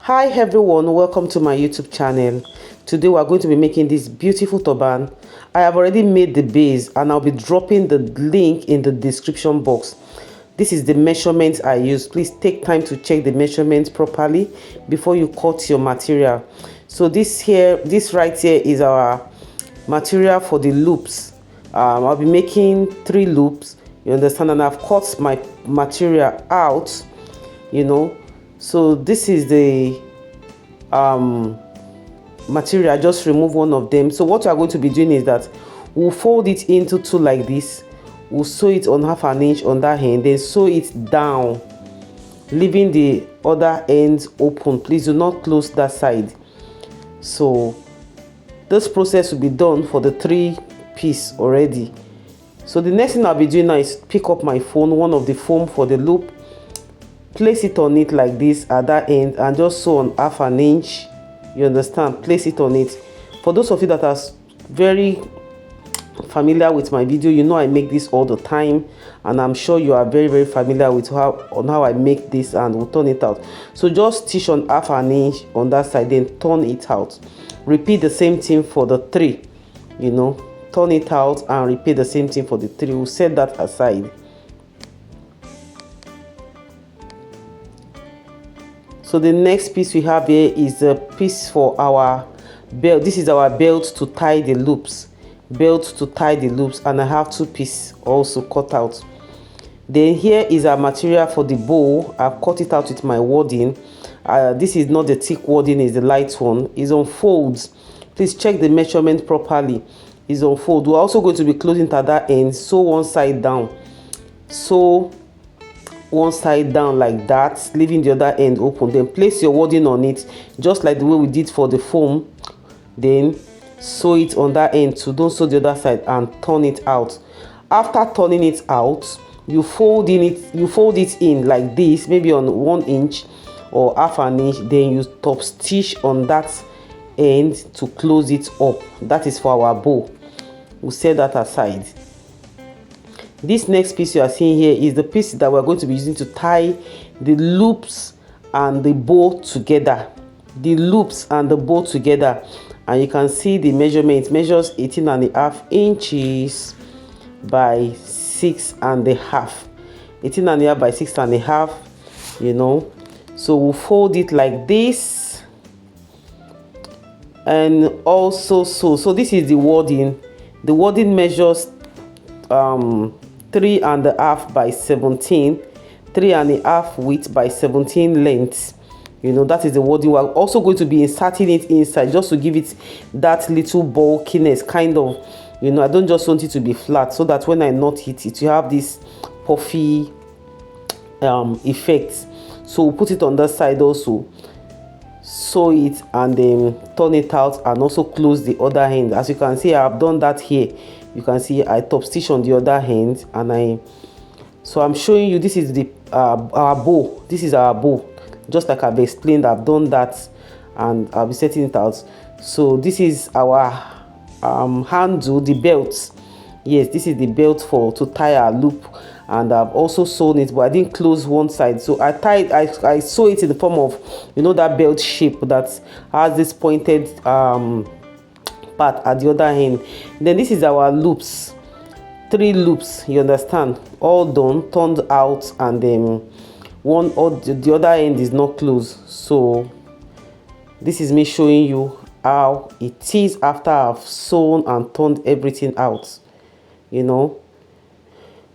Hi everyone, welcome to my YouTube channel. Today we are going to be making this beautiful turban. I have already made the base and I'll be dropping the link in the description box. This is the measurements I use. Please take time to check the measurements properly before you cut your material. So this right here is our material for the loops. I'll be making 3 loops, you understand, and I've cut my material out, so this is the material. I just remove one of them. So what we are going to be doing is that we'll fold it into 2 like this. We'll sew it on 1/2 inch on that end, then sew it down, leaving the other ends open. Please do not close that side. So this process will be done for the 3 piece already. So the next thing I'll be doing now is pick up my one of the foam for the loop, place it on it like this at that end, and just sew on 1/2 inch. You understand? Place it on it. For those of you that are very familiar with my video, you know I make this all the time, and I'm sure you are very familiar with how I make this, and we'll turn it out. So just stitch on 1/2 inch on that side, then turn it out. Repeat the same thing for the 3. Turn it out and repeat the same thing for the 3. We'll set that aside. So the next piece we have here is the piece for our belt. This is our belt to tie the loops. And I have 2 pieces also cut out. Then here is our material for the bow. I've cut it out with my wadding. This is not the thick wadding, it's the light one. It's on folds. Please check the measurement properly. It's on fold. We're also going to be closing at that end. Sew one side down. Sew one side down like that, leaving the other end open. Then place your wadding on it, just like the way we did for the foam. Then sew it on that end too. Don't sew the other side, and turn it out. After turning it out, you fold it in like this, maybe on 1 inch or 1/2 inch. Then you top stitch on that end to close it up. That is for our bow. We'll set that aside. This next piece you are seeing here is the piece that we're going to be using to tie the loops and the bow together. And you can see the measurement. It measures 18.5 inches by 6.5. 18.5 by 6.5. So we'll fold it like this, and also so this is the wadding. The wadding measures 3.5 by 17, 3.5 width by 17 length. That is the wadding. We're also going to be inserting it inside, just to give it that little bulkiness, kind of. I don't just want it to be flat, so that when I knot it will have this puffy effect. So we'll put it on that side also, sew it, and then turn it out, and also close the other end. As you can see, I've done that here. You can see I top stitch on the other hand, and so I'm showing you. This is the our bow. This is our bow, just like I've explained. I've done that, and I'll be setting it out. So this is our handle, the belt. Yes, this is the belt to tie our loop, and I've also sewn it, but I didn't close one side. So I sew it in the form of that belt shape that has this pointed part at the other end. Then this is our loops, 3 loops, you understand, all done, turned out, and then the other end is not closed. So this is me showing you how it is after I've sewn and turned everything out.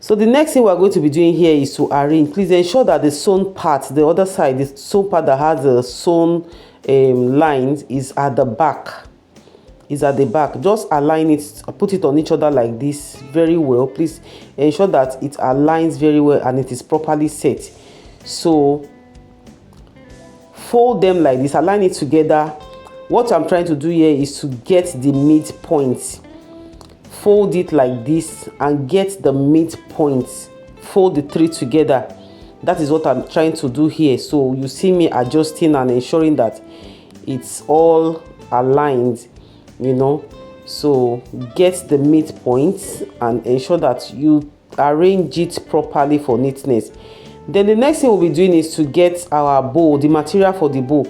So the next thing we're going to be doing here is to arrange. Please ensure that the sewn part, the other side, the sewn part that has the sewn lines, is at the back. Just align it, put it on each other like this very well. Please ensure that it aligns very well and it is properly set. So fold them like this, align it together. What I'm trying to do here is to get the midpoint. Fold it like this and get the midpoint. Fold the 3 together. That is what I'm trying to do here. So you see me adjusting and ensuring that it's all aligned. So get the midpoint and ensure that you arrange it properly for neatness. Then the next thing we'll be doing is to get our bow, the material for the bow.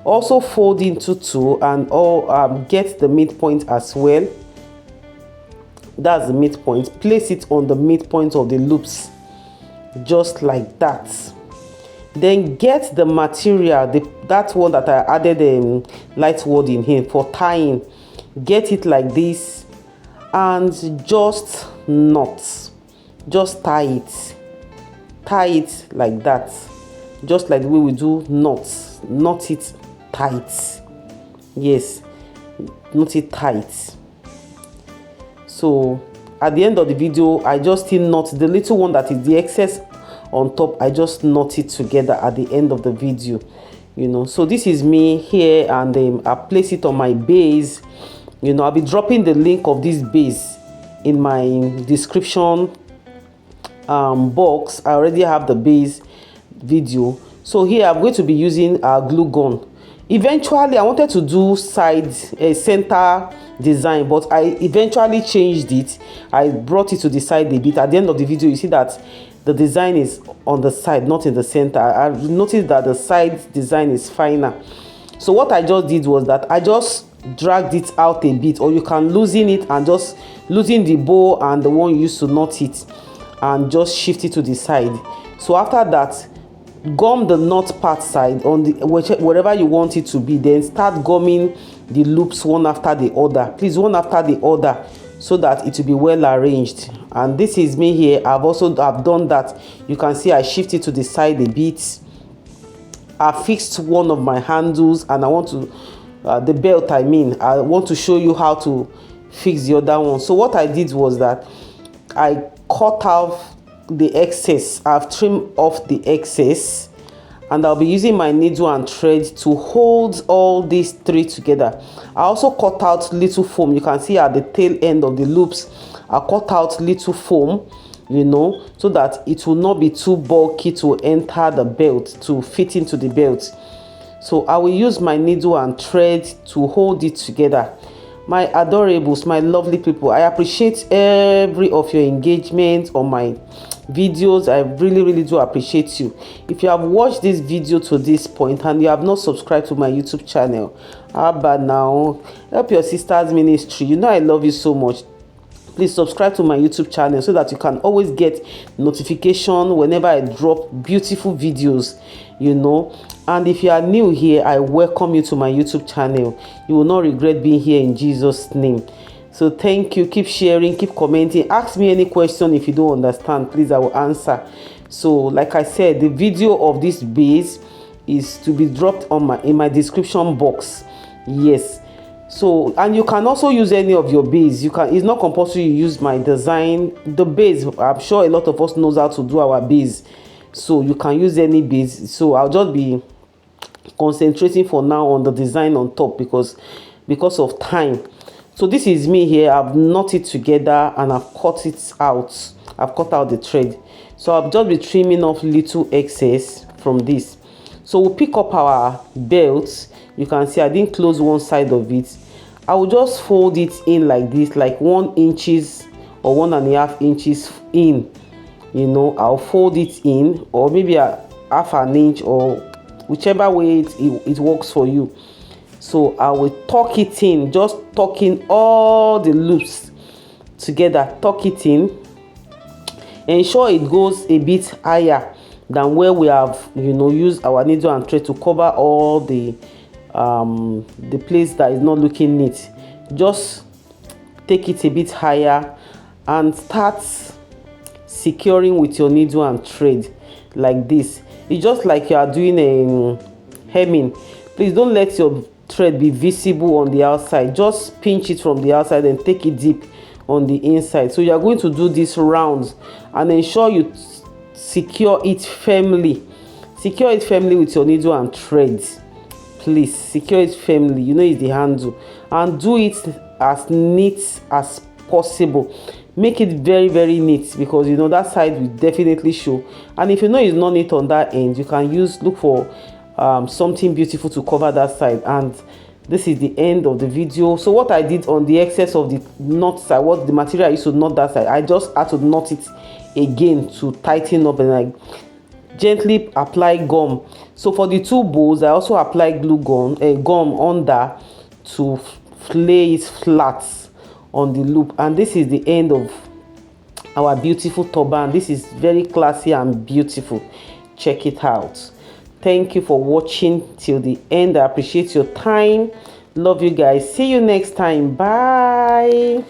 Also fold into two and get the midpoint as well. That's the midpoint. Place it on the midpoint of the loops, just like that. Then get the material, that one that I added light word in here for tying. Get it like this and just knot. Just tie it like that, just like the way we do knots. Knot it tight. Yes, knot it tight. So at the end of the video, I just still knot the little one that is the excess on top. I just knot it together at the end of the video, you know. So this is me here, and I place it on my base. You know, I'll be dropping the link of this base in my description box. I already have the base video. So here I'm going to be using a glue gun. Eventually I wanted to do side center design, but I eventually changed it. I brought it to the side a bit. At the end of the video, you see that the design is on the side, not in the center. I noticed that the side design is finer. So what I just did was that I just dragged it out a bit, or you can loosen it and just loosen the bow and the one you used to knot it and just shift it to the side. So after that, gum the knot part side on the wherever you want it to be. Then start gumming the loops one after the other, please, one after the other, so that it will be well arranged. And this is me here. I've done that. You can see I shift it to the side a bit. I fixed one of my handles, and I want to the belt, I want to show you how to fix the other one. So what I did was that I cut off the excess. I've trimmed off the excess, and I'll be using my needle and thread to hold all these three together. I also cut out little foam. You can see at the tail end of the loops, I cut out little foam, you know, so that it will not be too bulky to enter the belt, to fit into the belt. So I will use my needle and thread to hold it together. My adorables, my lovely people, I appreciate every of your engagement on my videos. I really do appreciate you. If you have watched this video to this point and you have not subscribed to my YouTube channel, how about now? Help your sister's ministry. You know I love you so much. Please subscribe to my YouTube channel so that you can always get notification whenever I drop beautiful videos, you know. And if you are new here, I welcome you to my YouTube channel. You will not regret being here in Jesus' name. So thank you. Keep sharing, keep commenting. Ask me any question if you don't understand. Please, I will answer. So like I said, the video of this base is to be dropped on in my description box. Yes. So, and you can also use any of your base. You can, it's not compulsory you use my design. The base, I'm sure a lot of us knows how to do our base. So you can use any base. So I'll just be concentrating for now on the design on top because of time. So this is me here. I've knotted it together and I've cut it out. I've cut out the thread. So I'll just be trimming off little excess from this. So we'll pick up our belt. You can see I didn't close one side of it. I will just fold it in like this, like 1 inch or 1.5 inches in. You know, I'll fold it in, or maybe a half an inch, or whichever way it works for you. So I will tuck it in, just tucking all the loops together. Tuck it in. Ensure it goes a bit higher than where we have, you know, used our needle and thread to cover all the place that is not looking neat. Just take it a bit higher and start securing with your needle and thread like this. It's just like you are doing a hemming. Please don't let your thread be visible on the outside. Just pinch it from the outside and take it deep on the inside. So you are going to do this rounds and ensure you secure it firmly. Secure it firmly with your needle and thread. Please secure it firmly. You know it's the handle, and do it as neat as possible. Make it very neat, because you know that side will definitely show. And if you know it's not neat on that end, you can look for something beautiful to cover that side. And this is the end of the video. So what I did on the excess of the knot side, what the material I used to knot that side, I just had to knot it again to tighten up, and I gently apply gum. So for the two bows, I also apply gum under to lay it flat on the loop. And this is the end of our beautiful turban. This is very classy and beautiful. Check it out. Thank you for watching till the end. I appreciate your time. Love you guys. See you next time. Bye.